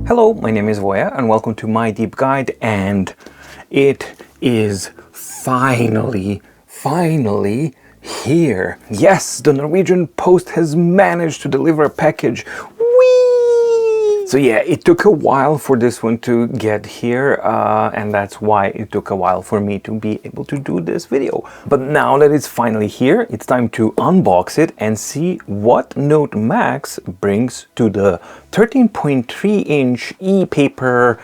Hello, my name is Voya and welcome to My Deep Guide, and it is finally here. Yes, the Norwegian Post has managed to deliver a package. Whee! So yeah, it took a while for this one to get here, and that's why it took a while for me to be able to do this video. But now that it's finally here, it's time to unbox it and see what Note Max brings to the 13.3-inch e-paper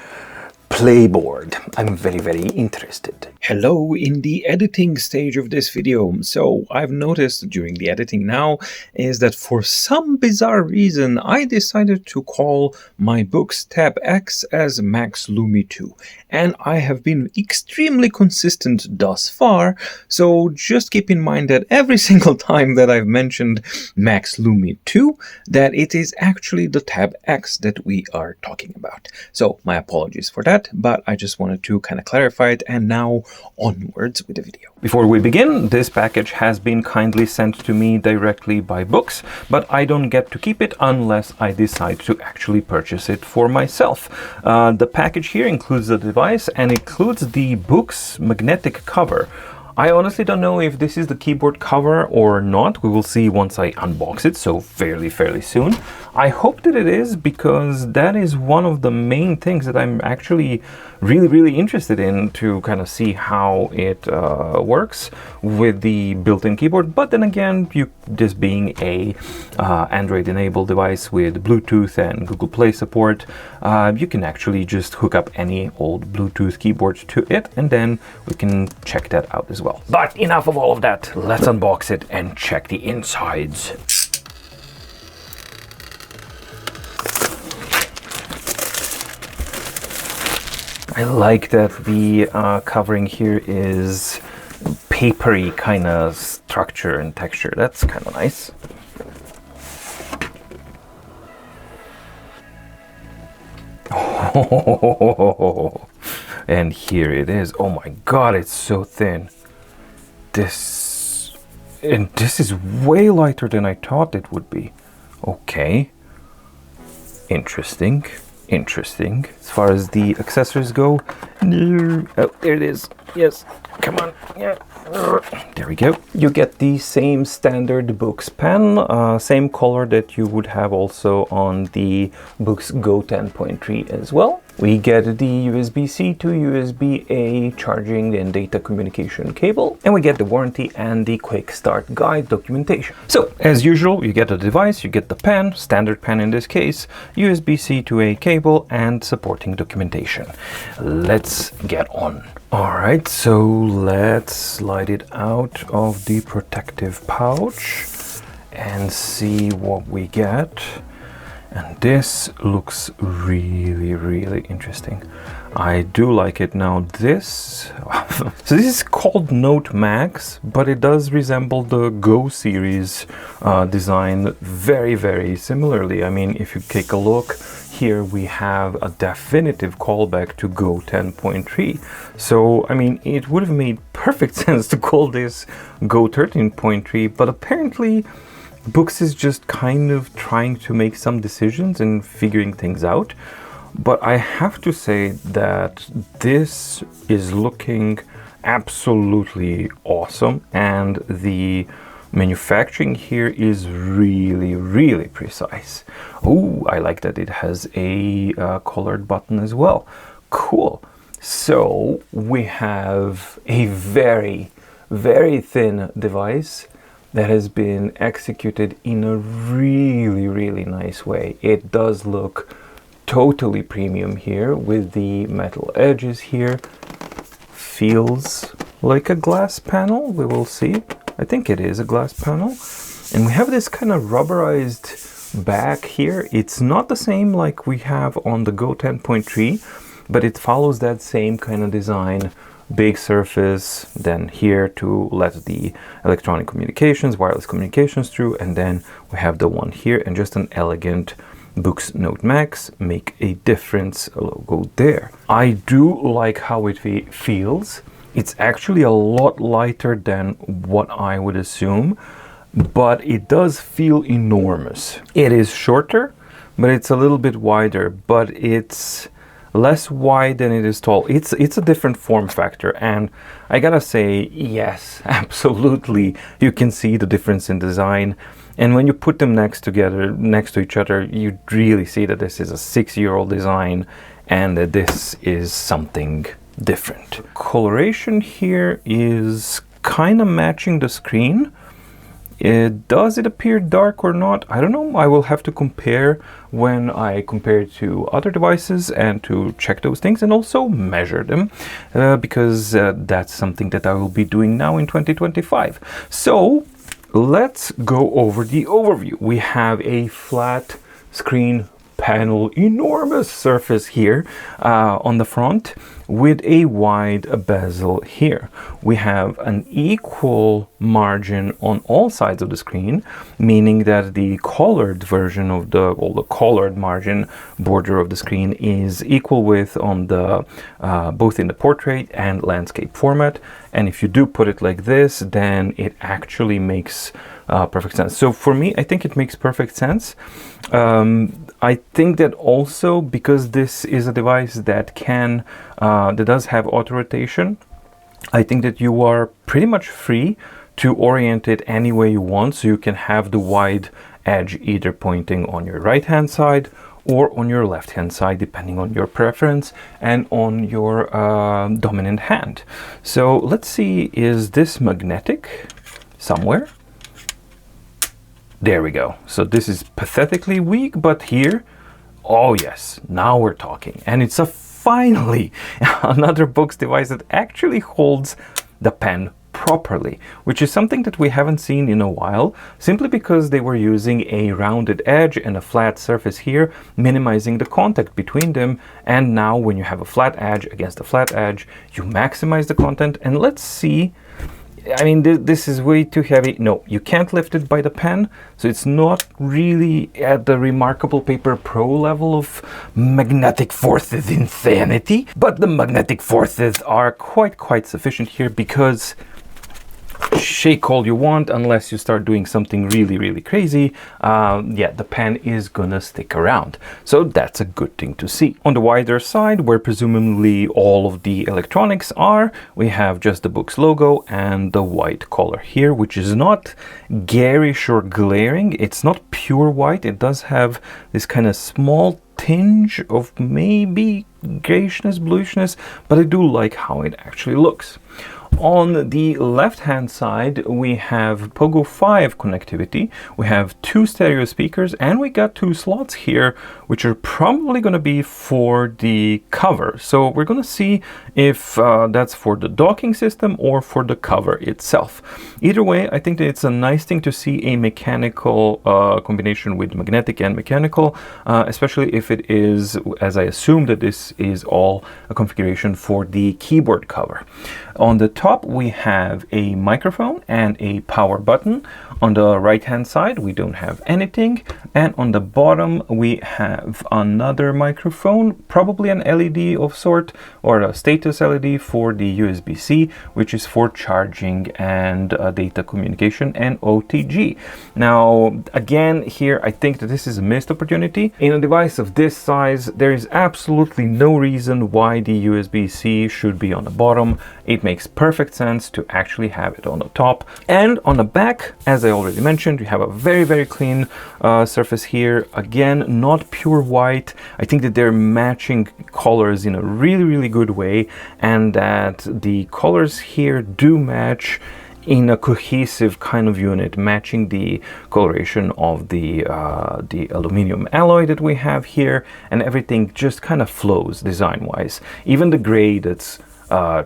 playboard. I'm very interested. Hello in the editing stage of this video. So I've noticed during the editing now is that for some bizarre reason I decided to call my Boox TabX as Max Lumi 2, and I have been extremely consistent thus far. So just keep in mind that every single time that I've mentioned Max Lumi 2, that it is actually the TabX that we are talking about. So my apologies for that, but I just wanted to kind of clarify it, and now onwards with the video. Before we begin, this package has been kindly sent to me directly by Boox, but I don't get to keep it unless I decide to actually purchase it for myself. The package here includes the device and includes the Boox magnetic cover. I honestly don't know if this is the keyboard cover or not. We will see once I unbox it, so fairly soon. I hope that it is, because that is one of the main things that I'm actually really interested in, to kind of see how it works with the built-in keyboard. But then again, this being a Android enabled device with Bluetooth and Google Play support, you can actually just hook up any old Bluetooth keyboard to it, and then we can check that out as well. But enough of all of that, let's unbox it and check the insides. I like that the covering here is papery kind of structure and texture. That's kind of nice. Oh, and here it is. Oh my god, it's so thin. This is way lighter than I thought it would be. Okay. Interesting. As far as the accessories go, oh, there it is. Yes, come on. Yeah, there we go. You get the same standard Boox pen, same color that you would have also on the Boox Go 10.3 as well. We get the USB-C to USB-A charging and data communication cable, and we get the warranty and the quick start guide documentation. So, as usual, you get the device, you get the pen, standard pen in this case, USB-C to A cable, and supporting documentation. Let's get on. Alright, so let's slide it out of the protective pouch and see what we get. And this looks really interesting. I do like it. Now this so this is called Note Max, but it does resemble the Go series design very similarly. I mean, if you take a look here, we have a definitive callback to Go 10.3. So I mean, it would have made perfect sense to call this Go 13.3, but apparently Boox is just kind of trying to make some decisions and figuring things out. But I have to say that this is looking absolutely awesome, and the manufacturing here is really precise. Oh, I like that it has a colored button as well. Cool. So we have a very thin device that has been executed in a really nice way. It does look totally premium here with the metal edges here. Feels like a glass panel. We will see. I think it is a glass panel. And we have this kind of rubberized back here. It's not the same like we have on the Go 10.3, but it follows that same kind of design. Big surface, then here to let the electronic communications, wireless communications through, and then we have the one here, and just an elegant Boox Note Max Make a Difference logo there. I do like how it feels. It's actually a lot lighter than what I would assume, but it does feel enormous. It is shorter, but it's a little bit wider, but it's less wide than it is tall. It's a different form factor, and I gotta say, yes, absolutely, you can see the difference in design. And when you put them next to each other, you really see that this is a 6-year-old design and that this is something different. Coloration here is kind of matching the screen. Does it appear dark or not? I don't know. I will have to compare when I compare it to other devices and to check those things and also measure them, because that's something that I will be doing now in 2025. So let's go over the overview. We have a flat screen panel, enormous surface here on the front with a wide bezel here. We have an equal margin on all sides of the screen, meaning that the colored version of the colored margin border of the screen is equal width on the both in the portrait and landscape format. And if you do put it like this, then it actually makes perfect sense. So for me, I think it makes perfect sense. I think that also because this is a device that that does have auto rotation, I think that you are pretty much free to orient it any way you want. So you can have the wide edge either pointing on your right hand side or on your left hand side, depending on your preference and on your dominant hand. So let's see, is this magnetic somewhere? There we go. So this is pathetically weak, but here, oh yes, now we're talking. And it's finally another Boox device that actually holds the pen properly, which is something that we haven't seen in a while, simply because they were using a rounded edge and a flat surface here, minimizing the contact between them. And now when you have a flat edge against a flat edge, you maximize the content. And let's see, I mean, this is way too heavy. No, you can't lift it by the pen, so it's not really at the Remarkable Paper Pro level of magnetic forces insanity, but the magnetic forces are quite sufficient here, because shake all you want, unless you start doing something really crazy, yeah, the pen is gonna stick around. So that's a good thing to see. On the wider side, where presumably all of the electronics are, we have just the Boox logo and the white color here, which is not garish or glaring. It's not pure white. It does have this kind of small tinge of maybe grayishness, bluishness, but I do like how it actually looks. On the left hand side, we have Pogo 5 connectivity. We have 2 stereo speakers, and we got 2 slots here, which are probably going to be for the cover. So we're going to see if that's for the docking system or for the cover itself. Either way, I think that it's a nice thing to see a mechanical combination with magnetic and mechanical, especially if it is, as I assume that this is all a configuration for the keyboard cover. On the top, we have a microphone and a power button. On the right hand side, we don't have anything. And on the bottom, we have another microphone, probably an LED of sort, or a status LED for the USB-C, which is for charging and data communication and OTG. Now, again, here, I think that this is a missed opportunity. In a device of this size, there is absolutely no reason why the USB-C should be on the bottom. It makes perfect sense to actually have it on the top. And on the back, as I already mentioned, you have a very clean surface here. Again, not pure white. I think that they're matching colors in a really good way, and that the colors here do match in a cohesive kind of unit, matching the coloration of the aluminum alloy that we have here, and everything just kind of flows design-wise. Even the gray that's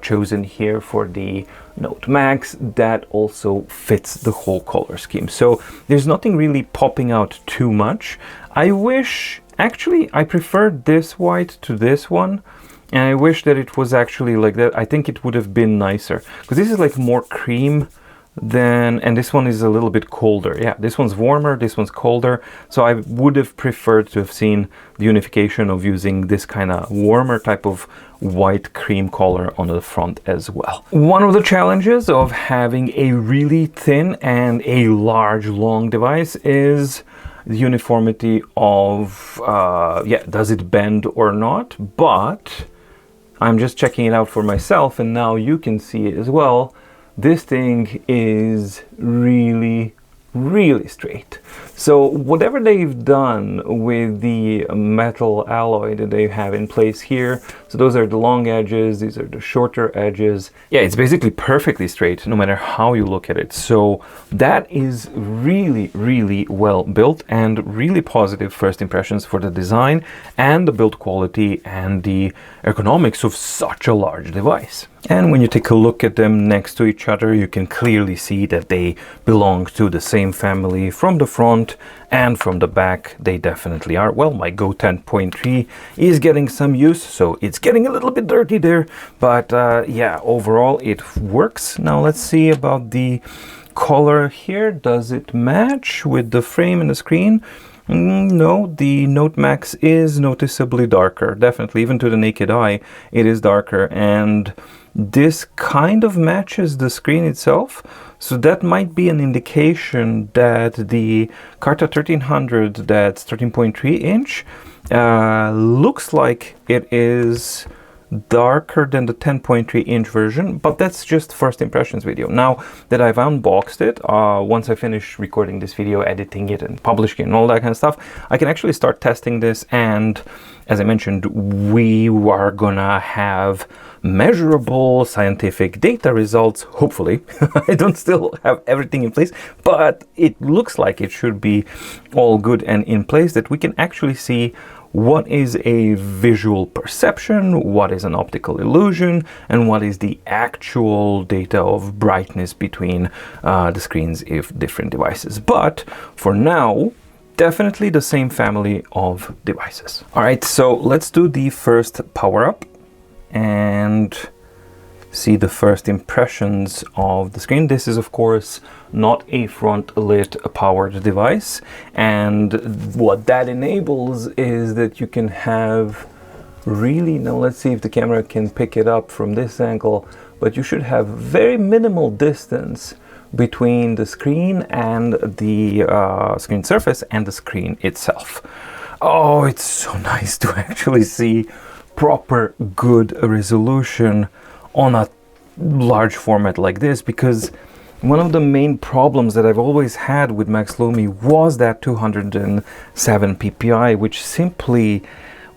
chosen here for the Note Max, that also fits the whole color scheme. So there's nothing really popping out too much. I wish, actually, I prefer this white to this one. And I wish that it was actually like that. I think it would have been nicer, because this is like more cream than, and this one is a little bit colder. Yeah, this one's warmer, this one's colder. So I would have preferred to have seen the unification of using this kind of warmer type of white cream color on the front as well. One of the challenges of having a really thin and a large long device is the uniformity of, does it bend or not, but I'm just checking it out for myself, and now you can see it as well. This thing is really, really straight. So whatever they've done with the metal alloy that they have in place here, so those are the long edges, these are the shorter edges. Yeah, it's basically perfectly straight no matter how you look at it. So that is really, really well built and really positive first impressions for the design and the build quality and the ergonomics of such a large device. And when you take a look at them next to each other, you can clearly see that they belong to the same family from the front and from the back. They definitely are. Well, my Go 10.3 is getting some use, so it's getting a little bit dirty there, but yeah, overall it works. Now let's see about the color here. Does it match with the frame and the screen? No, the Note Max is noticeably darker. Definitely, even to the naked eye, it is darker, and this kind of matches the screen itself. So that might be an indication that the Carta 1300, that's 13.3 inch, looks like it is darker than the 10.3 inch version, but that's just first impressions video. Now that I've unboxed it, once I finish recording this video, editing it and publishing it and all that kind of stuff, I can actually start testing this, and as I mentioned, we are gonna have measurable scientific data results, hopefully. I don't still have everything in place, but it looks like it should be all good and in place, that we can actually see what is a visual perception, what is an optical illusion, and what is the actual data of brightness between the screens of different devices. But for now, definitely the same family of devices. All right, so let's do the first power up and see the first impressions of the screen. This is of course not a front lit powered device, and what that enables is that you can have really, now let's see if the camera can pick it up from this angle, but you should have very minimal distance between the screen and the screen surface and the screen itself. Oh, it's so nice to actually see proper good resolution on a large format like this, because one of the main problems that I've always had with Max Lumi was that 207 ppi, which simply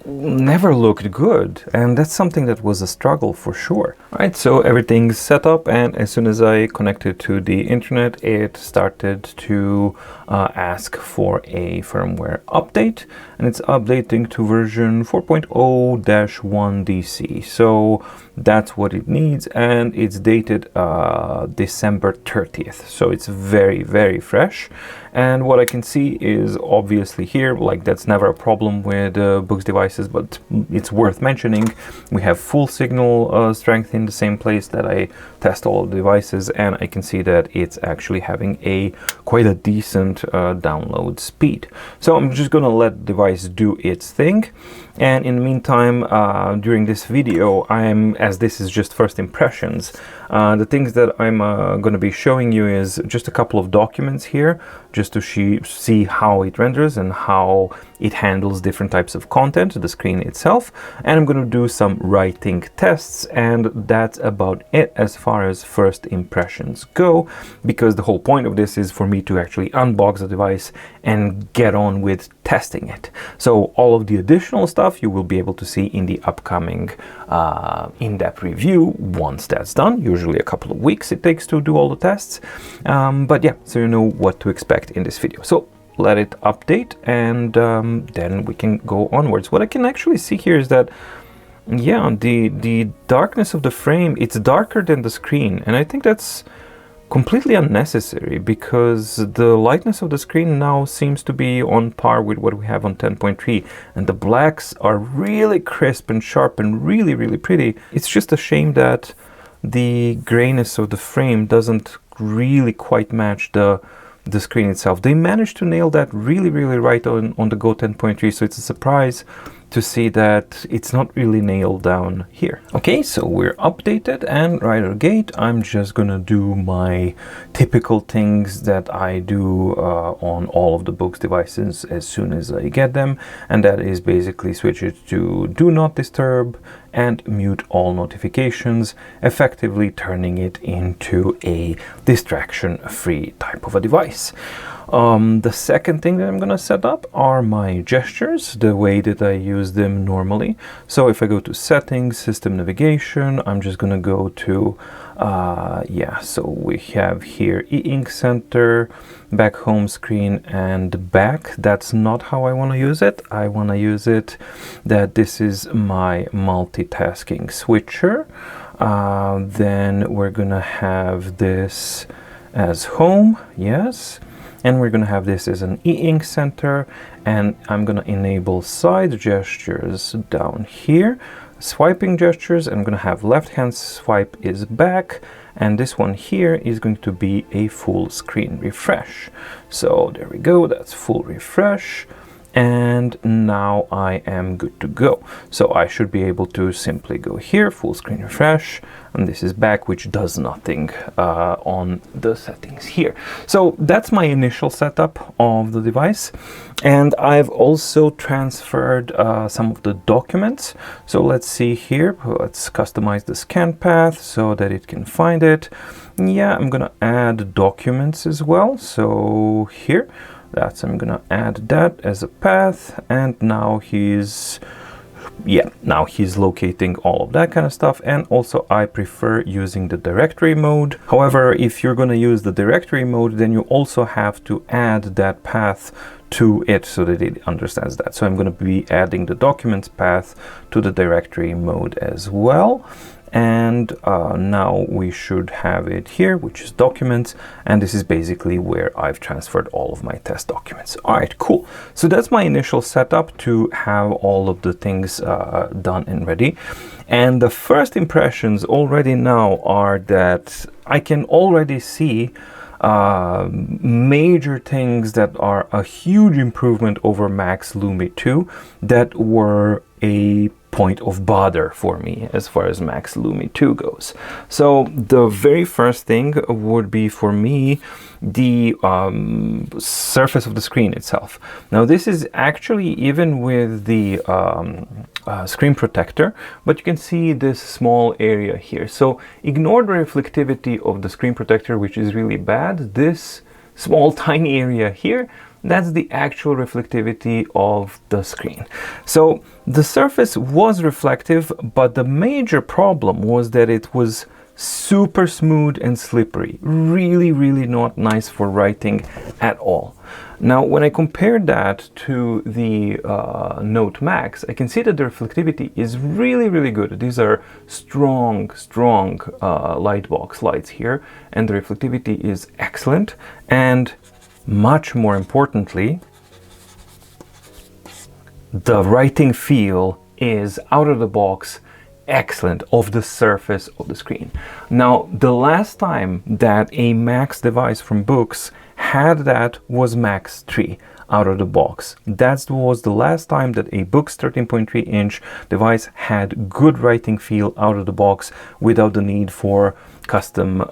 never looked good, and that's something that was a struggle for sure. All right, so everything's set up, and as soon as I connected to the internet, it started to ask for a firmware update, and it's updating to version 4.0-1 DC. So that's what it needs, and it's dated December 30th, so it's very, very fresh. And what I can see is obviously here, like that's never a problem with Boox devices, but it's worth mentioning, we have full signal strength in the same place that I test all the devices, and I can see that it's actually having quite a decent download speed. So I'm just gonna let the device do its thing, and in the meantime, during this video, as this is just first impressions, the things that I'm going to be showing you is just a couple of documents here, just to see how it renders and how it handles different types of content, the screen itself, and I'm going to do some writing tests, and that's about it as far as first impressions go, because the whole point of this is for me to actually unbox the device and get on with testing it. So all of the additional stuff you will be able to see in the upcoming in-depth review once that's done. Usually a couple of weeks it takes to do all the tests, but yeah, so you know what to expect in this video. So let it update, and then we can go onwards. What I can actually see here is that, yeah, the darkness of the frame, it's darker than the screen, and I think that's completely unnecessary, because the lightness of the screen now seems to be on par with what we have on 10.3, and the blacks are really crisp and sharp and really, really pretty. It's just a shame that the grayness of the frame doesn't really quite match the screen itself. They managed to nail that really, really right on the Go 10.3, so it's a surprise to see that it's not really nailed down here. Okay, so we're updated, and right out of the gate, I'm just gonna do my typical things that I do on all of the Boox devices as soon as I get them, and that is basically switch it to do not disturb and mute all notifications, effectively turning it into a distraction-free type of a device. The second thing that I'm gonna set up are my gestures, the way that I use them normally. So if I go to settings, system navigation, I'm just gonna go to, so we have here e-ink center, back home screen, and back. That's not how I wanna use it. I wanna use it that this is my multitasking switcher. Then we're gonna have this as home, yes. And we're going to have this as an e-ink center, and I'm going to enable side gestures down here. Swiping gestures, I'm going to have left hand swipe is back, and this one here is going to be a full screen refresh. So there we go, that's full refresh. And now I am good to go. So I should be able to simply go here, full screen refresh, and this is back, which does nothing on the settings here. So that's my initial setup of the device. And I've also transferred some of the documents. So let's see here, let's customize the scan path so that it can find it. Yeah, I'm gonna add documents as well. So here, I'm gonna add that as a path, and now he's locating all of that kind of stuff. And also I prefer using the directory mode. However, if you're gonna use the directory mode, then you also have to add that path to it so that it understands that. So I'm gonna be adding the documents path to the directory mode as well. And now we should have it here, which is documents, and this is basically where I've transferred all of my test documents. All right, cool. So that's my initial setup to have all of the things done and ready. And the first impressions already now are that I can already see major things that are a huge improvement over Max Lumi 2 that were a point of bother for me as far as Max Lumi 2 goes. So the very first thing would be for me the surface of the screen itself. Now this is actually even with the screen protector, but you can see this small area here. So ignore the reflectivity of the screen protector, which is really bad. This small tiny area here, that's the actual reflectivity of the screen. So the surface was reflective, but the major problem was that it was super smooth and slippery. Really, really not nice for writing at all. Now, when I compare that to the Note Max, I can see that the reflectivity is really, really good. These are strong lightbox lights here, and the reflectivity is excellent. And much more importantly, the writing feel is out of the box excellent of the surface of the screen. Now, the last time that a Max device from Boox had that was Max 3 out of the box. That was the last time that a Boox 13.3 inch device had good writing feel out of the box without the need for custom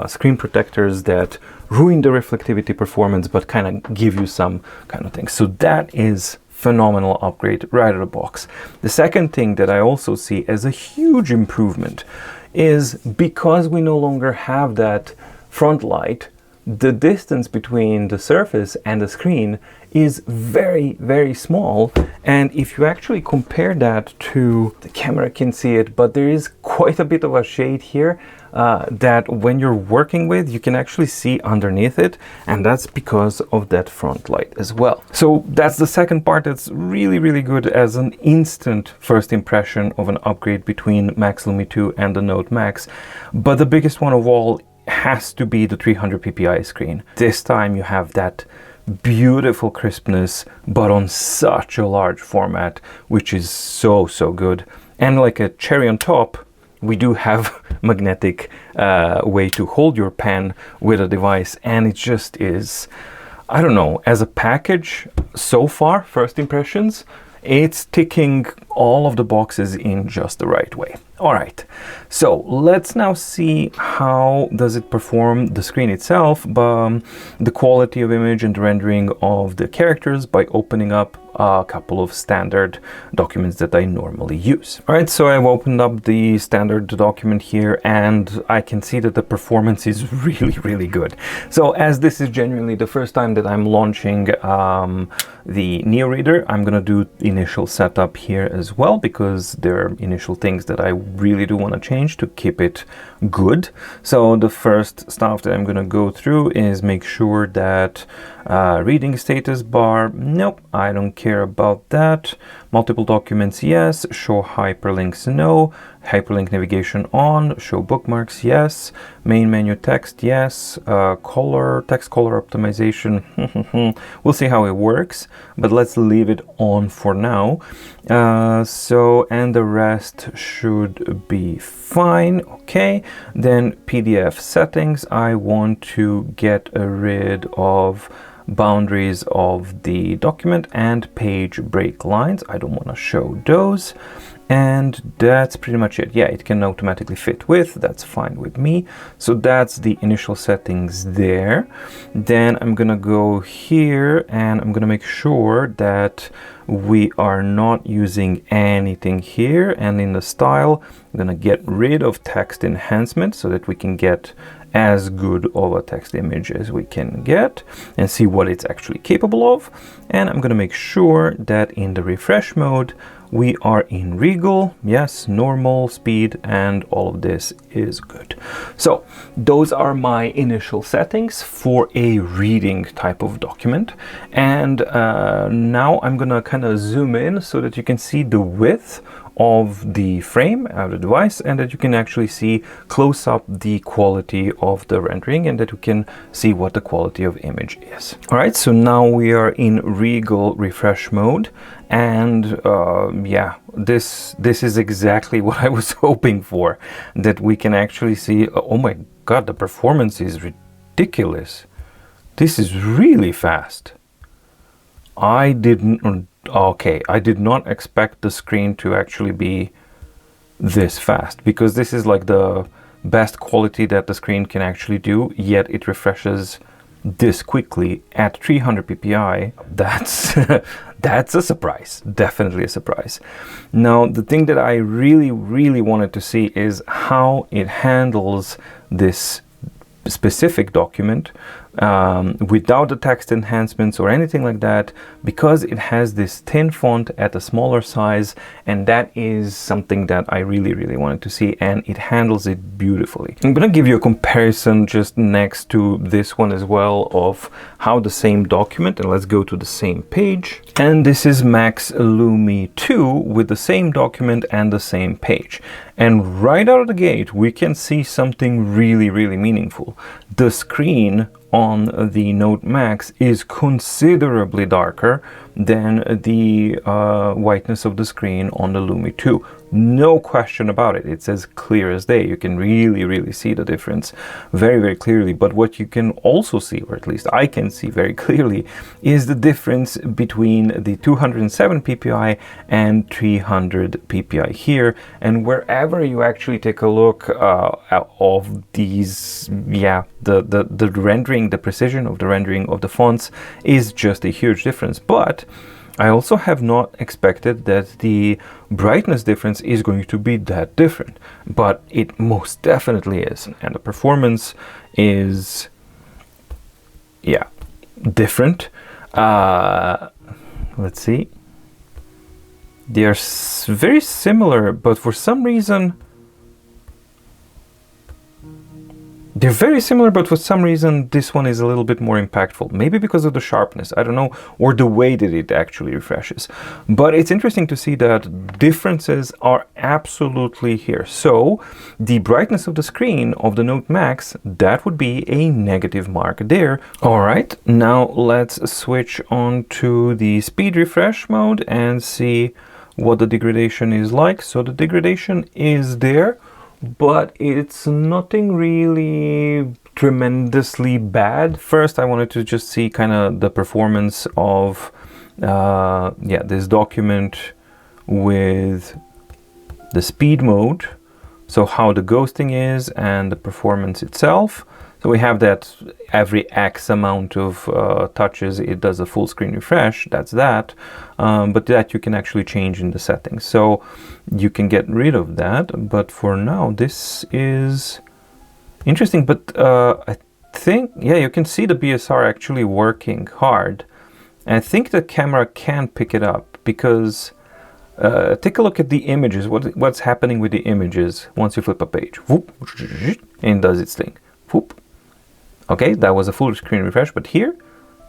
screen protectors that ruin the reflectivity performance but kind of give you some kind of thing. So that is phenomenal upgrade right out of the box. The second thing that I also see as a huge improvement is because we no longer have that front light, the distance between the surface and the screen is very, very small. And if you actually compare that to, the camera can see it, but there is quite a bit of a shade here that when you're working with, you can actually see underneath it. And that's because of that front light as well. So that's the second part that's really, really good as an instant first impression of an upgrade between Max Lumi 2 and the Note Max. But the biggest one of all has to be the 300 ppi screen. This time you have that beautiful crispness, but on such a large format, which is so good. And like a cherry on top, we do have magnetic way to hold your pen with a device, and it just is I don't know, as a package, so far, first impressions, it's ticking all of the boxes in just the right way. All right, so let's now see how does it perform the screen itself, the quality of image and the rendering of the characters by opening up a couple of standard documents that I normally use. All right, so I've opened up the standard document here and I can see that the performance is really, really good. So as this is genuinely the first time that I'm launching the Neo Reader, I'm gonna do initial setup here as well, because there are initial things that I really do want to change to keep it good. So the first stuff that I'm gonna go through is make sure that reading status bar, nope, I don't care about that. Multiple documents, yes. Show hyperlinks, no. Hyperlink navigation on. Show bookmarks, yes. Main menu text, yes. Text color optimization, we'll see how it works, but let's leave it on for now. And the rest should be fine. Okay, then PDF settings, I want to get rid of boundaries of the document and page break lines. I don't want to show those. And that's pretty much it. Yeah, it can automatically fit with, that's fine with me. So that's the initial settings there. Then I'm gonna go here and I'm gonna make sure that we are not using anything here. And in the style, I'm gonna get rid of text enhancement so that we can get as good of a text image as we can get and see what it's actually capable of. And I'm gonna make sure that in the refresh mode, we are in Regal, yes, normal speed, and all of this is good. So those are my initial settings for a reading type of document. And now I'm gonna kind of zoom in so that you can see the width of the frame of the device and that you can actually see close up the quality of the rendering and that you can see what the quality of image is. All right, so now we are in Regal refresh mode, and yeah, this is exactly what I was hoping for, that we can actually see, oh my god, the performance is ridiculous. This is really fast. I did not expect the screen to actually be this fast, because this is like the best quality that the screen can actually do, yet it refreshes this quickly at 300 ppi. That's that's a surprise, definitely a surprise. Now the thing that I really wanted to see is how it handles this specific document without the text enhancements or anything like that, because it has this thin font at a smaller size, and that is something that I really wanted to see, and it handles it beautifully. I'm gonna give you a comparison just next to this one as well of how the same document, and let's go to the same page, and this is Max Lumi 2 with the same document and the same page, and right out of the gate we can see something really meaningful. The screen on the Note Max is considerably darker than the whiteness of the screen on the Lumi 2. No question about it. It's as clear as day. You can really see the difference very clearly. But what you can also see, or at least I can see very clearly, is the difference between the 207 ppi and 300 ppi here. And wherever you actually take a look of these, yeah, the rendering, the precision of the rendering of the fonts is just a huge difference. But I also have not expected that the brightness difference is going to be that different, but it most definitely is. And the performance is, yeah, different. Let's see. They are very similar, but for some reason, they're very similar, but for some reason this one is a little bit more impactful. Maybe because of the sharpness, I don't know, or the way that it actually refreshes. But it's interesting to see that differences are absolutely here. So the brightness of the screen of the Note Max, that would be a negative mark there. All right, now let's switch on to the speed refresh mode and see what the degradation is like. So the degradation is there, but it's nothing really tremendously bad. First, I wanted to just see kind of the performance of this document with the speed mode, so how the ghosting is and the performance itself. So we have that every X amount of touches it does a full screen refresh, that's that, but that you can actually change in the settings, so you can get rid of that. But for now this is interesting. But I think, yeah, you can see the BSR actually working hard, and I think the camera can pick it up, because take a look at the images, what's happening with the images once you flip a page. Whoop, and it does its thing. Whoop. Okay, that was a full screen refresh, but here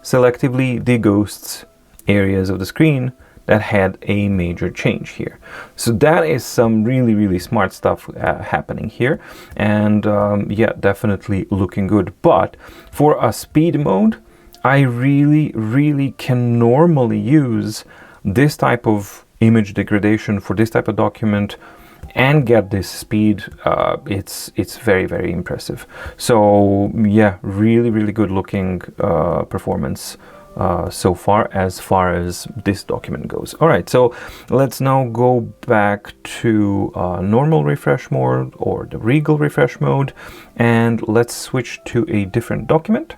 selectively deghosts areas of the screen that had a major change here. So that is some really smart stuff happening here, and yeah, definitely looking good. But for a speed mode, I really can normally use this type of image degradation for this type of document and get this speed. It's very impressive. So yeah, really good looking performance so far as this document goes. All right, so let's now go back to normal refresh mode, or the regal refresh mode, and let's switch to a different document.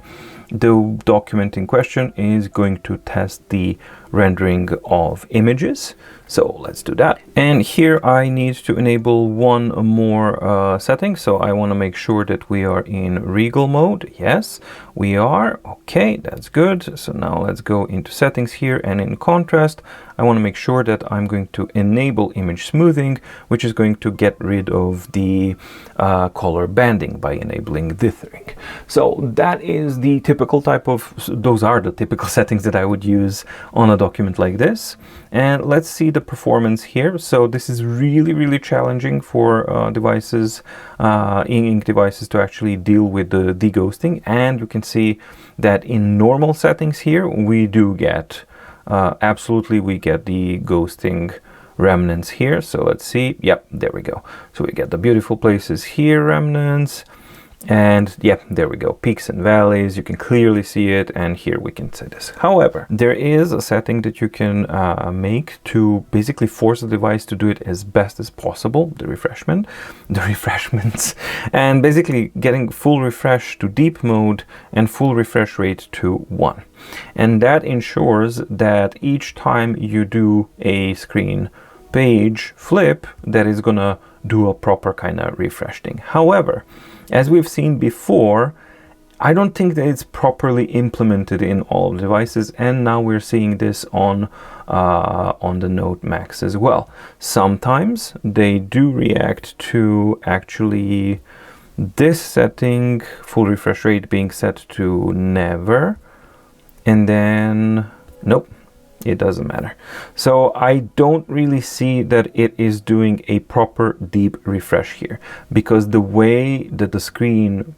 The document in question is going to test the rendering of images, so let's do that. And here I need to enable one more setting, so I want to make sure that we are in regal mode. Yes, we are. Okay, that's good. So now let's go into settings here, and in contrast I want to make sure that I'm going to enable image smoothing, which is going to get rid of the color banding by enabling dithering. So that is the typical type of, those are the typical settings that I would use on a document like this. And let's see the performance here. So this is really challenging for devices, e-ink devices, to actually deal with the deghosting. And you can see that in normal settings here we do get absolutely, we get the ghosting remnants here. So let's see. Yep, there we go. So we get the beautiful places here, remnants, and yep, there we go, peaks and valleys. You can clearly see it, and here we can see this. However, there is a setting that you can make to basically force the device to do it as best as possible, the refreshments, and basically getting full refresh to deep mode and full refresh rate to 1. And that ensures that each time you do a screen page flip, that is gonna do a proper kind of refresh thing. However, as we've seen before, I don't think that it's properly implemented in all devices, and now we're seeing this on the Note Max as well. Sometimes they do react to actually this setting, full refresh rate, being set to never, and then nope, it doesn't matter. So I don't really see that it is doing a proper deep refresh here, because the way that the screen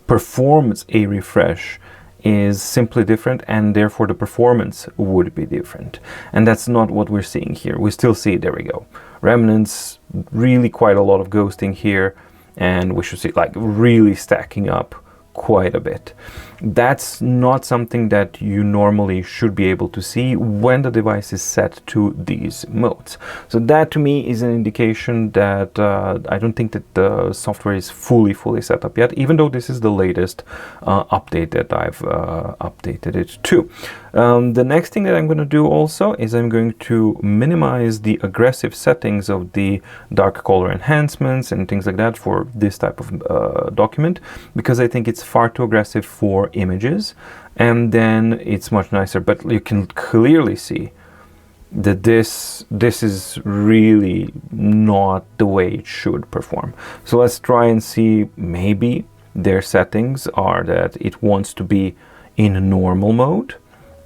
performs a refresh is simply different, and therefore the performance would be different. And that's not what we're seeing here. We still see, there we go, remnants, really quite a lot of ghosting here, and we should see like really stacking up quite a bit. That's not something that you normally should be able to see when the device is set to these modes. So that to me is an indication that I don't think that the software is fully set up yet, even though this is the latest update that I've updated it to. The next thing that I'm going to do also is I'm going to minimize the aggressive settings of the dark color enhancements and things like that for this type of document, because I think it's far too aggressive for images, and then it's much nicer. But you can clearly see that this is really not the way it should perform. So let's try and see, maybe their settings are that it wants to be in normal mode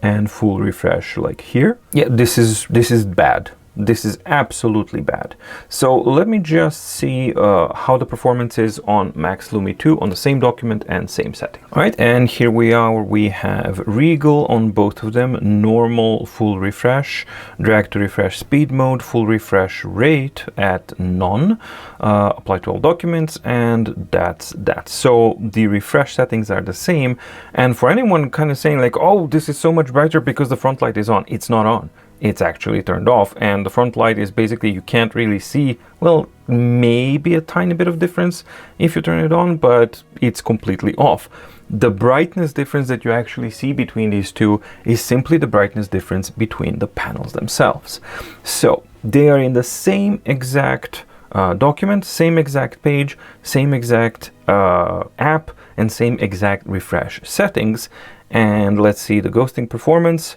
and full refresh like here. Yeah, this is bad. This is absolutely bad. So let me just see how the performance is on Max Lumi 2 on the same document and same setting. All right, and here we are. We have Regal on both of them, normal, full refresh, drag to refresh speed mode, full refresh rate at none, apply to all documents, and that's that. So the refresh settings are the same. And for anyone kind of saying like, oh, this is so much brighter because the front light is on, it's not on. It's actually turned off, and the front light is basically, you can't really see, well, maybe a tiny bit of difference if you turn it on, but it's completely off. The brightness difference that you actually see between these two is simply the brightness difference between the panels themselves. So they are in the same exact document, same exact page, same exact app, and same exact refresh settings. And let's see the ghosting performance.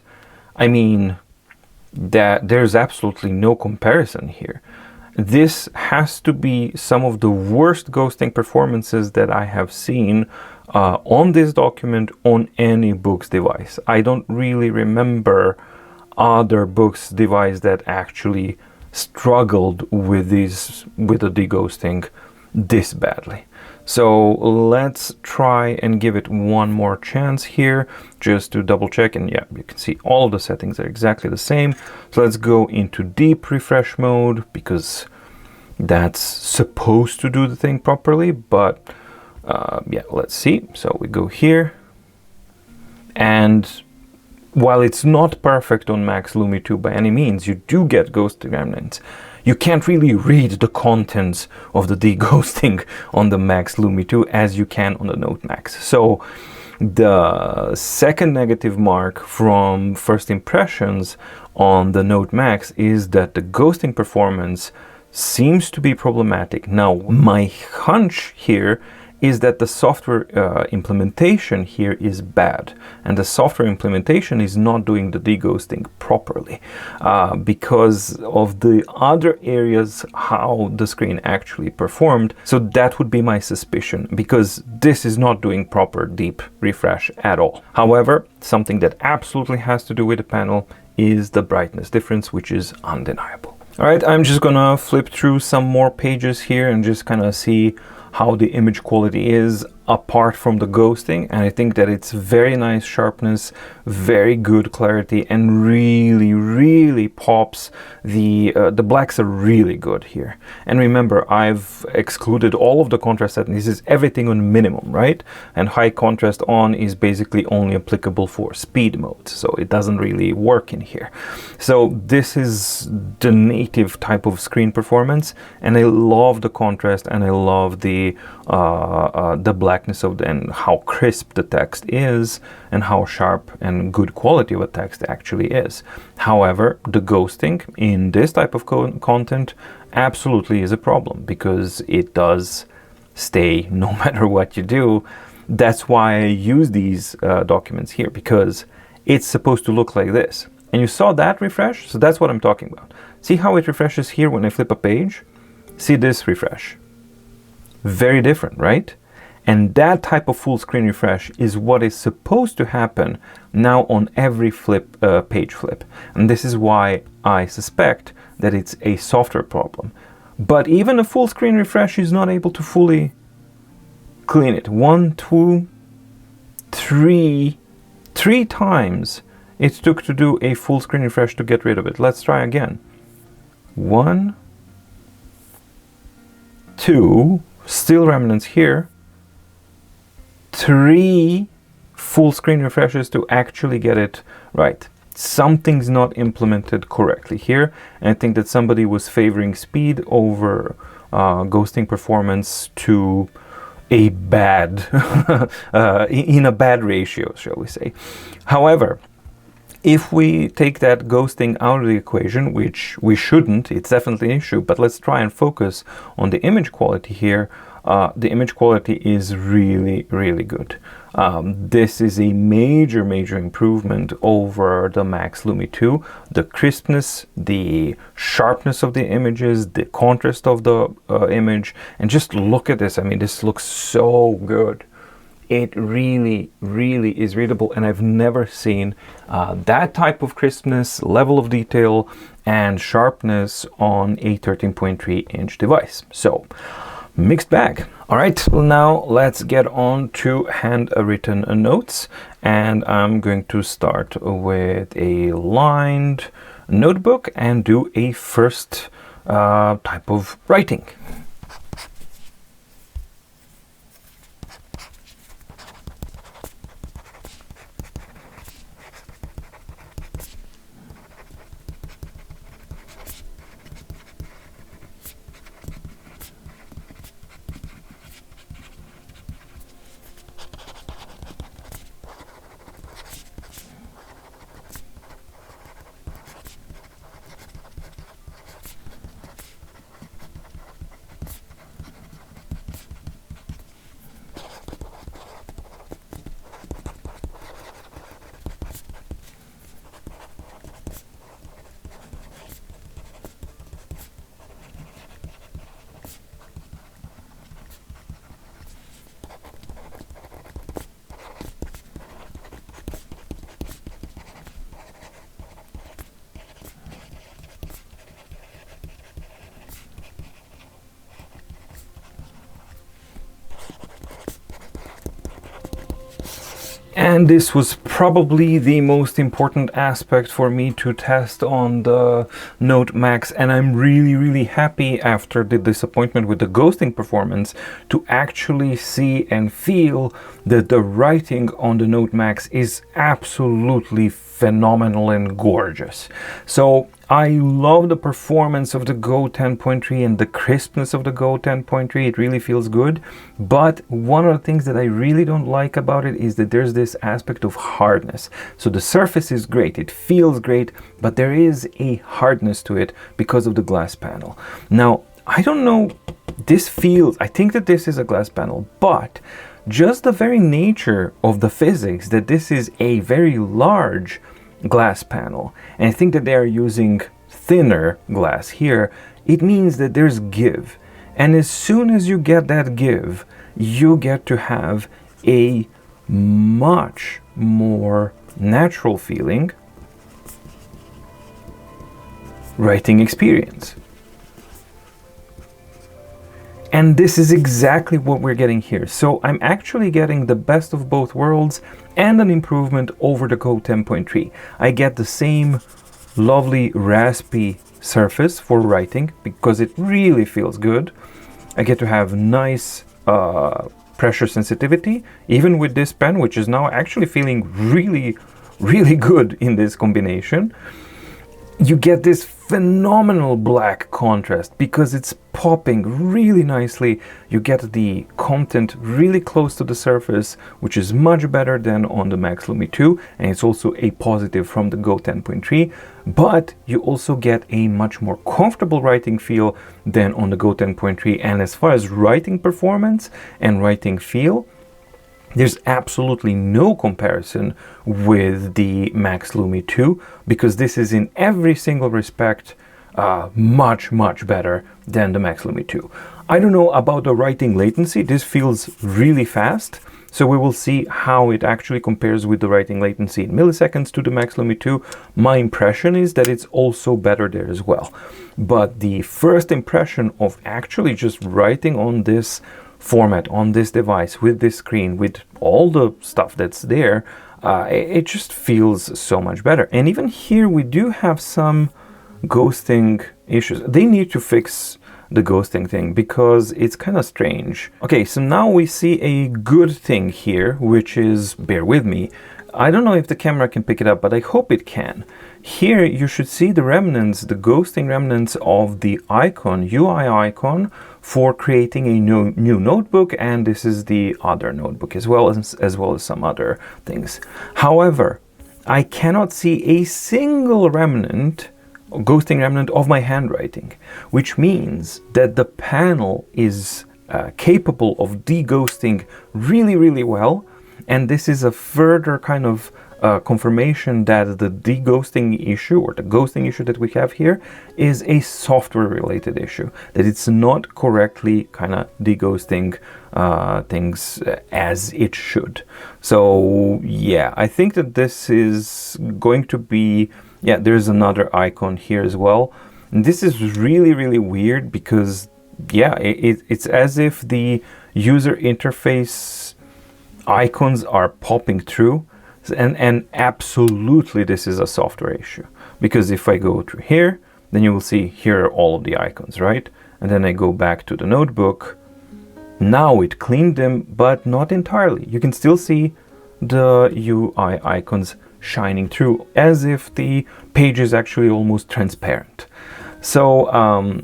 I mean, that there's absolutely no comparison here. This has to be some of the worst ghosting performances that I have seen on this document on any Boox device. I don't really remember other Boox device that actually struggled with the deghosting this badly. So let's try and give it one more chance here just to double check. And yeah, you can see all of the settings are exactly the same. So let's go into deep refresh mode because that's supposed to do the thing properly. But yeah, let's see. So we go here. And while it's not perfect on Max Lumi 2 by any means, you do get ghost remnants. You can't really read the contents of the deghosting on the Max Lumi 2 as you can on the Note Max. So the second negative mark from first impressions on the Note Max is that the ghosting performance seems to be problematic. Now, my hunch here is that the software implementation here is bad, and the software implementation is not doing the deghosting properly because of the other areas how the screen actually performed. So that would be my suspicion, because this is not doing proper deep refresh at all. However, something that absolutely has to do with the panel is the brightness difference, which is undeniable. All right, I'm just gonna flip through some more pages here and just kind of see how the image quality is apart from the ghosting, and I think that it's very nice sharpness, very good clarity, and really pops. The blacks are really good here. And remember, I've excluded all of the contrast settings. This is everything on minimum, right? And high contrast on is basically only applicable for speed mode, so it doesn't really work in here. So this is the native type of screen performance, and I love the contrast, and I love the blackness of the, and how crisp the text is, and how sharp and good quality of a text actually is. However, the ghosting in this type of content absolutely is a problem, because it does stay no matter what you do. That's why I use these documents here, because it's supposed to look like this. And you saw that refresh, so that's what I'm talking about. See how it refreshes here when I flip a page? See this refresh. Very different, right? And that type of full screen refresh is what is supposed to happen now on every page flip. And this is why I suspect that it's a software problem. But even a full screen refresh is not able to fully clean it. 1, 2, 3 times it took to do a full screen refresh to get rid of it. Let's try again. 1, 2, still remnants here. 3 full screen refreshes to actually get it right. Something's not implemented correctly here, and I think that somebody was favoring speed over ghosting performance to a bad in a bad ratio, shall we say. However, if we take that ghosting out of the equation, which we shouldn't, it's definitely an issue, but let's try and focus on the image quality here. The image quality is really good. This is a major improvement over the Max Lumi 2. The crispness, the sharpness of the images, the contrast of the image, and just look at this. I mean, this looks so good. It really is readable, and I've never seen that type of crispness, level of detail, and sharpness on a 13.3-inch device. So, mixed bag. All right, now let's get on to handwritten notes, and I'm going to start with a lined notebook and do a first type of writing. And this was probably the most important aspect for me to test on the Note Max, and I'm really happy after the disappointment with the ghosting performance to actually see and feel that the writing on the Note Max is absolutely phenomenal and gorgeous. So I love the performance of the Go 10.3 and the crispness of the Go 10.3. It really feels good. But one of the things that I really don't like about it is that there's this aspect of hardness. So the surface is great, it feels great, but there is a hardness to it because of the glass panel. Now, I don't know, I think that this is a glass panel, but just the very nature of the physics that this is a very large glass panel, and I think that they are using thinner glass here, it means that there's give, and as soon as you get that give, you get to have a much more natural feeling writing experience. And this is exactly what we're getting here. So I'm actually getting the best of both worlds and an improvement over the Go 10.3. I get the same lovely raspy surface for writing because it really feels good. I get to have nice pressure sensitivity, even with this pen, which is now actually feeling really good in this combination. You get this phenomenal black contrast because it's popping really nicely. You get the content really close to the surface, which is much better than on the Max Lumi 2, and it's also a positive from the Go 10.3, but you also get a much more comfortable writing feel than on the Go 10.3. And as far as writing performance and writing feel, there's absolutely no comparison with the Max Lumi 2 because this is in every single respect much better than the Max Lumi 2. I don't know about the writing latency. This feels really fast, so we will see how it actually compares with the writing latency in milliseconds to the Max Lumi 2. My impression is that it's also better there as well. But the first impression of actually just writing on this format, on this device, with this screen, with all the stuff that's there, it just feels so much better. And even here we do have some ghosting issues. They need to fix the ghosting thing because it's kind of strange. Okay, so now we see a good thing here, which is, bear with me, I don't know if the camera can pick it up, but I hope it can. Here you should see the remnants, the ghosting remnants of the icon, UI icon, for creating a new notebook, and this is the other notebook as well as some other things. However, I cannot see a single remnant, ghosting remnant of my handwriting, which means that the panel is capable of de-ghosting really well. And this is a further kind of confirmation that the de-ghosting issue, or the ghosting issue that we have here, is a software related issue, that it's not correctly kind of de-ghosting things as it should. So yeah, I think that this is going to be Yeah, there's another icon here as well. And this is really, really weird because, yeah, it's as if the user interface icons are popping through. And absolutely this is a software issue. Because if I go through here, then you will see here are all of the icons, right? And then I go back to the notebook. Now it cleaned them, but not entirely. You can still see the UI icons shining through as if the page is actually almost transparent. So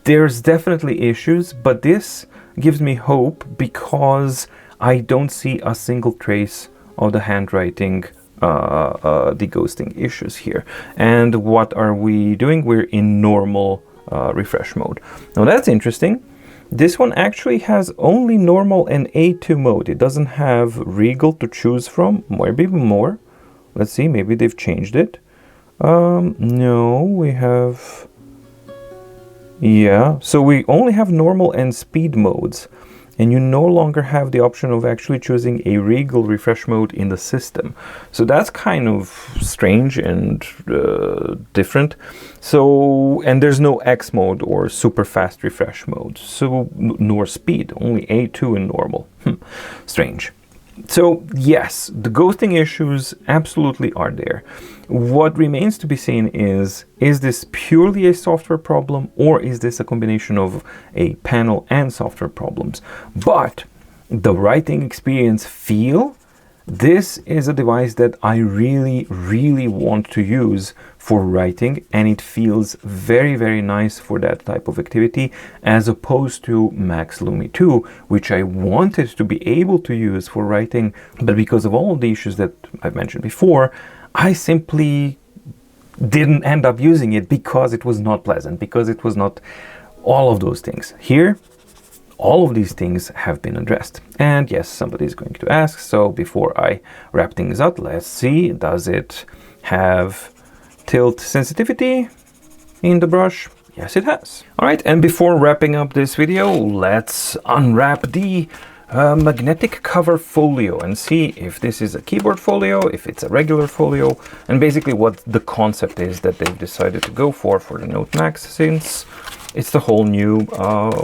there's definitely issues, but this gives me hope because I don't see a single trace of the handwriting deghosting issues here. And what are we doing? We're in normal refresh mode. Now that's interesting. This one actually has only normal and A2 mode. It doesn't have Regal to choose from, maybe more. Let's see, maybe they've changed it. No, we have... Yeah, so we only have normal and speed modes. And you no longer have the option of actually choosing a Regal refresh mode in the system. So that's kind of strange and different. So, and there's no X mode or super fast refresh mode. So, nor speed, only A2 and normal. Strange. So yes, the ghosting issues absolutely are there. What remains to be seen is this purely a software problem or is this a combination of a panel and software problems? But the writing experience feel, this is a device that I really, really want to use for writing, and it feels very, very nice for that type of activity as opposed to Max Lumi 2, which I wanted to be able to use for writing, but because of all of the issues that I've mentioned before, I simply didn't end up using it because it was not pleasant, because it was not all of those things. Here, all of these things have been addressed. And yes, somebody is going to ask, so before I wrap things up, let's see, does it have tilt sensitivity in the brush? Yes, it has. All right, and before wrapping up this video, let's unwrap the magnetic cover folio and see if this is a keyboard folio, if it's a regular folio, and basically what the concept is that they've decided to go for the Note Max, since it's the whole new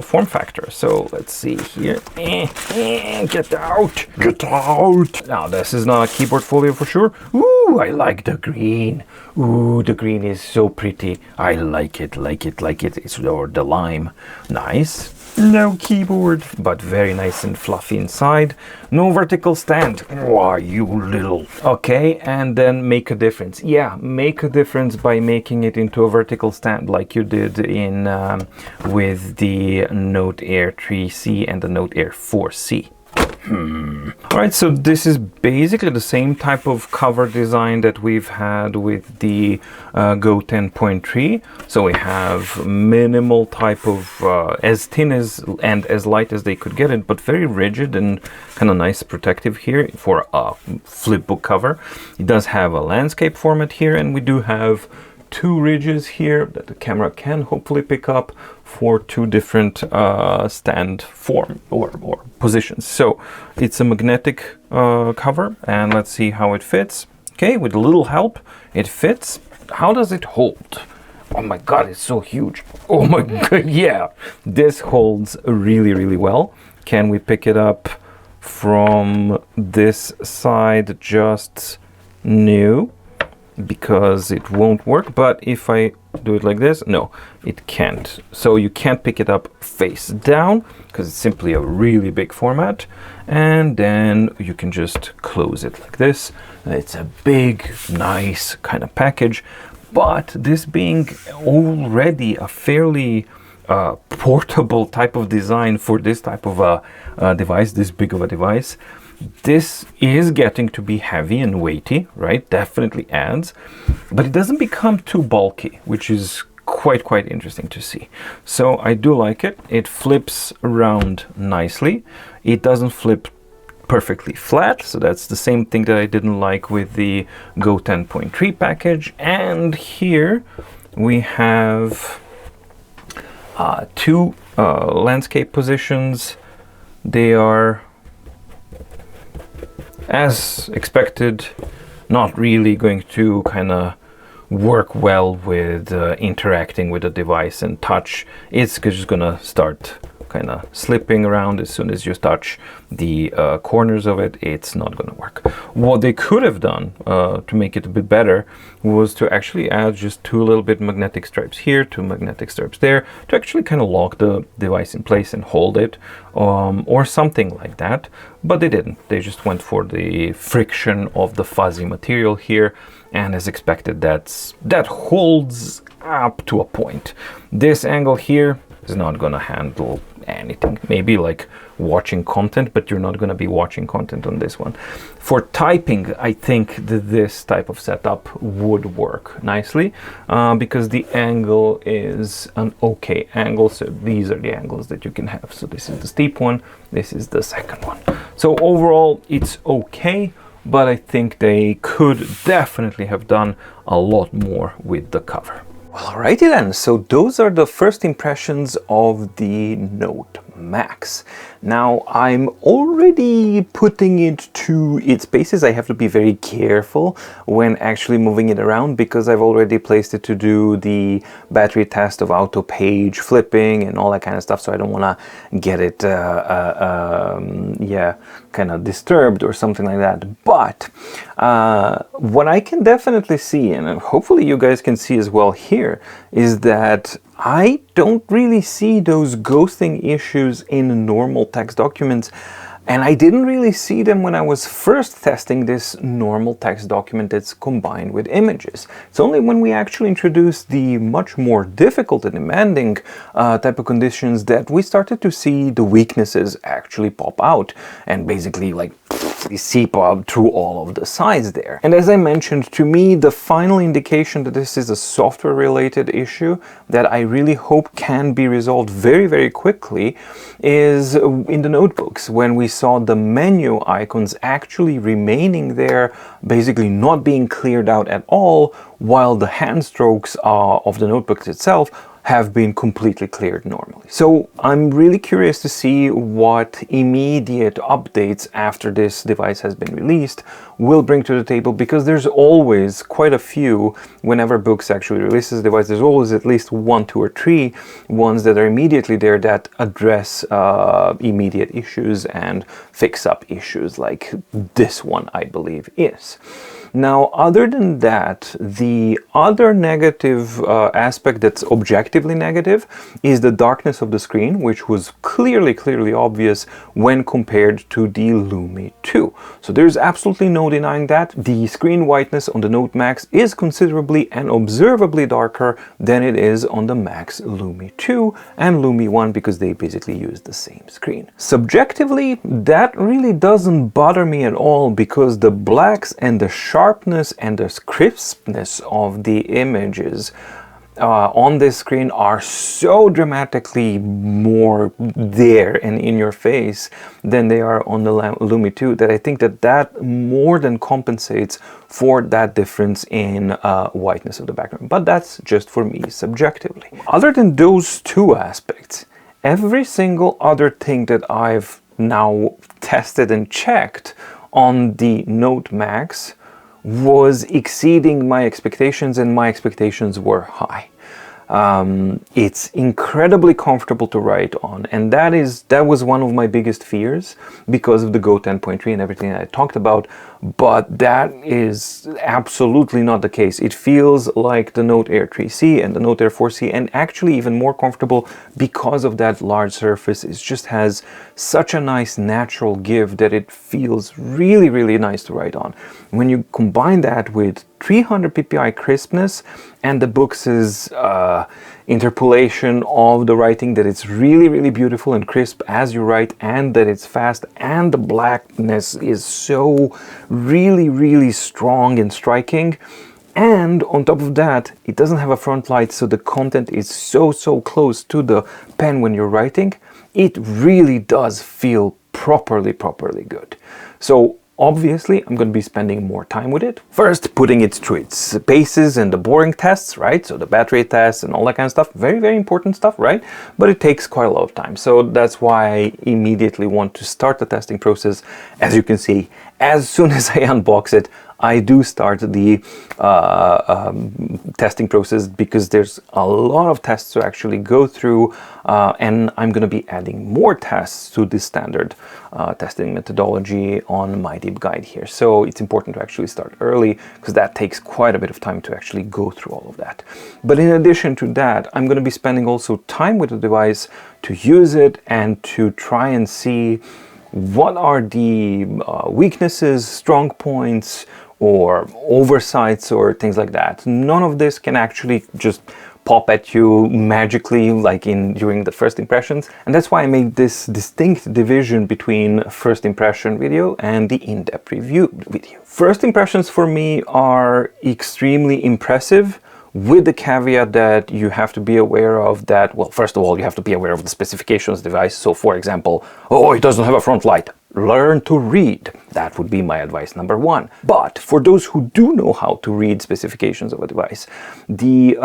form factor. So let's see here. Get out! Get out! Now this is not a keyboard folio for sure. Ooh, I like the green. Ooh, the green is so pretty. I like it, like it, like it. It's or the lime. Nice. No keyboard, but very nice and fluffy inside. No vertical stand. Why, you little... Okay, and then make a difference. Yeah, make a difference by making it into a vertical stand like you did in with the Note Air 3C and the Note Air 4C. Alright, so this is basically the same type of cover design that we've had with the Go 10.3. So we have minimal type of, as thin as and as light as they could get it, but very rigid and kind of nice protective here for a flipbook cover. It does have a landscape format here, and we do have two ridges here that the camera can hopefully pick up for two different stand form or positions. So it's a magnetic cover, and let's see how it fits. Okay, with a little help, it fits. How does it hold? Oh my god, it's so huge. Oh my god, yeah. This holds really, really well. Can we pick it up from this side? Just no, because it won't work. But if I do it like this, no, it can't. So you can't pick it up face down because it's simply a really big format. And then you can just close it like this. It's a big, nice kind of package. But this being already a fairly portable type of design for this type of a device, this big of a device, this is getting to be heavy and weighty, right? Definitely adds, but it doesn't become too bulky, which is quite interesting to see. So I do like it. It flips around nicely. It doesn't flip perfectly flat, so that's the same thing that I didn't like with the Go 10.3 package. And here we have two landscape positions. They are, as expected, not really going to kind of work well with interacting with the device and touch. It's just gonna start kind of slipping around as soon as you touch the corners of it. It's not going to work. What they could have done to make it a bit better was to actually add just 2 little bit magnetic stripes here, 2 magnetic stripes there, to actually kind of lock the device in place and hold it, or something like that. But they didn't. They just went for the friction of the fuzzy material here, and as expected, that holds up to a point. This angle here is not going to handle anything. Maybe like watching content, but you're not going to be watching content on this one. For typing, I think that this type of setup would work nicely because the angle is an okay angle. So these are the angles that you can have. So this is the steep one, this is the second one. So overall, it's okay, but I think they could definitely have done a lot more with the cover. Well, alrighty then, so those are the first impressions of the Note Max. Now, I'm already putting it to its paces. I have to be very careful when actually moving it around because I've already placed it to do the battery test of auto page flipping and all that kind of stuff, so I don't want to get it kind of disturbed or something like that. But what I can definitely see, and hopefully you guys can see as well here, is that I don't really see those ghosting issues in normal text documents, and I didn't really see them when I was first testing this normal text document that's combined with images. It's only when we actually introduced the much more difficult and demanding type of conditions that we started to see the weaknesses actually pop out and basically like seep out through all of the sides there. And as I mentioned, to me, the final indication that this is a software related issue that I really hope can be resolved very, very quickly is in the notebooks when we saw the menu icons actually remaining there, basically not being cleared out at all, while the hand strokes of the notebooks itself have been completely cleared normally. So I'm really curious to see what immediate updates after this device has been released will bring to the table, because there's always quite a few whenever Boox actually releases a device. There's always at least 1, 2, or 3 ones that are immediately there that address immediate issues and fix up issues like this one, I believe, is. Now, other than that, the other negative aspect that's objectively negative is the darkness of the screen, which was clearly obvious when compared to the Lumi 2. So there's absolutely no denying that. The screen whiteness on the Note Max is considerably and observably darker than it is on the Max Lumi 2 and Lumi 1, because they basically use the same screen. Subjectively, that really doesn't bother me at all, because the blacks and the sharpness and the crispness of the images on this screen are so dramatically more there and in your face than they are on the Lumi 2 that I think that more than compensates for that difference in whiteness of the background. But that's just for me subjectively. Other than those two aspects, every single other thing that I've now tested and checked on the Note Max was exceeding my expectations, and my expectations were high. It's incredibly comfortable to write on, and that was one of my biggest fears because of the Go 10.3 and everything that I talked about, but that is absolutely not the case. It feels like the Note Air 3C and the Note Air 4C, and actually even more comfortable because of that large surface. It just has such a nice natural give that it feels really nice to write on. When you combine that with 300 ppi crispness and the Boox's interpolation of the writing, that it's really beautiful and crisp as you write, and that it's fast, and the blackness is so really strong and striking, and on top of that, it doesn't have a front light, so the content is so close to the pen when you're writing. It really does feel properly good. So obviously, I'm going to be spending more time with it. First, putting it through its paces and the boring tests, right? So the battery tests and all that kind of stuff. Very important stuff, right? But it takes quite a lot of time. So that's why I immediately want to start the testing process. As you can see, as soon as I unbox it, I do start the testing process because there's a lot of tests to actually go through, and I'm going to be adding more tests to this standard testing methodology on mydeepguide here. So it's important to actually start early because that takes quite a bit of time to actually go through all of that. But in addition to that, I'm going to be spending also time with the device to use it and to try and see what are the weaknesses, strong points, or oversights, or things like that. None of this can actually just pop at you magically like during the first impressions, and that's why I made this distinct division between first impression video and the in-depth review video. First impressions for me are extremely impressive, with the caveat that you have to be aware of that, well, first of all, you have to be aware of the specifications of the device. So for example, oh, it doesn't have a front light. Learn to read. That would be my advice number one. But for those who do know how to read specifications of a device, the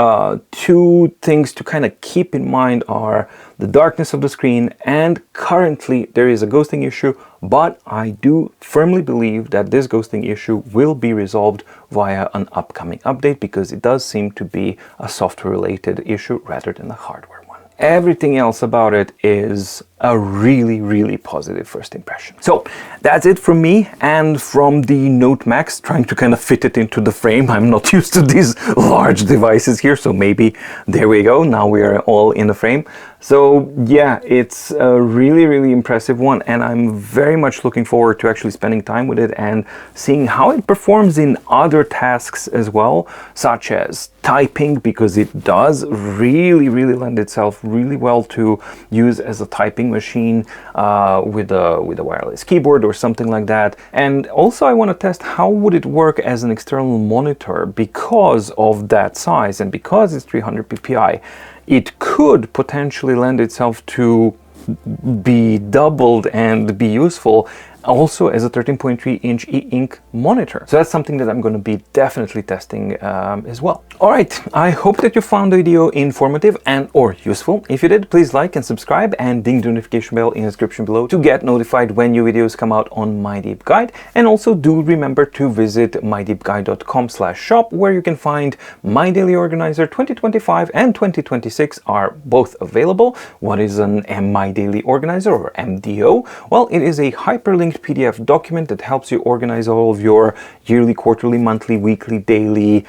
two things to kind of keep in mind are the darkness of the screen, and currently there is a ghosting issue, but I do firmly believe that this ghosting issue will be resolved via an upcoming update, because it does seem to be a software related issue rather than a hardware one. Everything else about it is a really, really positive first impression. So that's it from me and from the Note Max, trying to kind of fit it into the frame. I'm not used to these large devices here, so maybe there we go. Now we are all in the frame. So yeah, it's a really, really impressive one, and I'm very much looking forward to actually spending time with it and seeing how it performs in other tasks as well, such as typing, because it does really, really lend itself really well to use as a typing machine with a wireless keyboard or something like that. And also I want to test how would it work as an external monitor, because of that size and because it's 300 ppi. It could potentially lend itself to be doubled and be useful also as a 13.3-inch e-ink monitor. So that's something that I'm going to be definitely testing as well. All right, I hope that you found the video informative and or useful. If you did, please like and subscribe and ding the notification bell in the description below to get notified when new videos come out on mydeepguide. And also do remember to visit mydeepguide.com/shop, where you can find My Daily Organizer 2025 and 2026 are both available. What is an My Daily Organizer, or MDO? Well, it is a hyperlinked PDF document that helps you organize all of your yearly, quarterly, monthly, weekly, daily,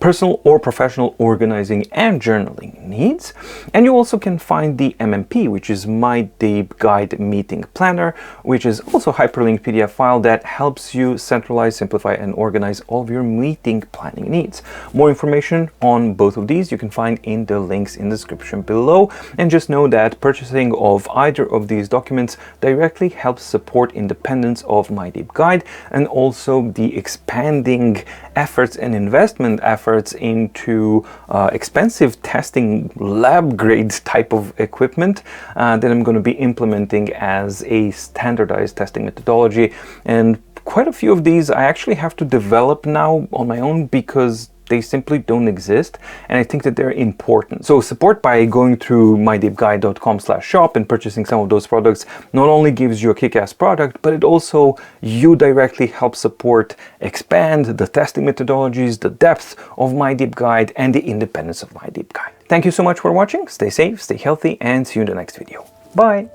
personal or professional organizing and journaling needs. And you also can find the MMP, which is My Deepguide Meeting Planner, which is also a hyperlinked PDF file that helps you centralize, simplify, and organize all of your meeting planning needs. More information on both of these you can find in the links in the description below. And just know that purchasing of either of these documents directly helps support independence of mydeepguide, and also the expanding efforts and investment efforts into expensive testing lab grade type of equipment that I'm going to be implementing as a standardized testing methodology. And quite a few of these I actually have to develop now on my own, because they simply don't exist, and I think that they're important. So support by going through mydeepguide.com/shop and purchasing some of those products not only gives you a kick-ass product, but it also, you directly help support, expand the testing methodologies, the depth of mydeepguide, and the independence of mydeepguide. Thank you so much for watching. Stay safe, stay healthy, and see you in the next video. Bye!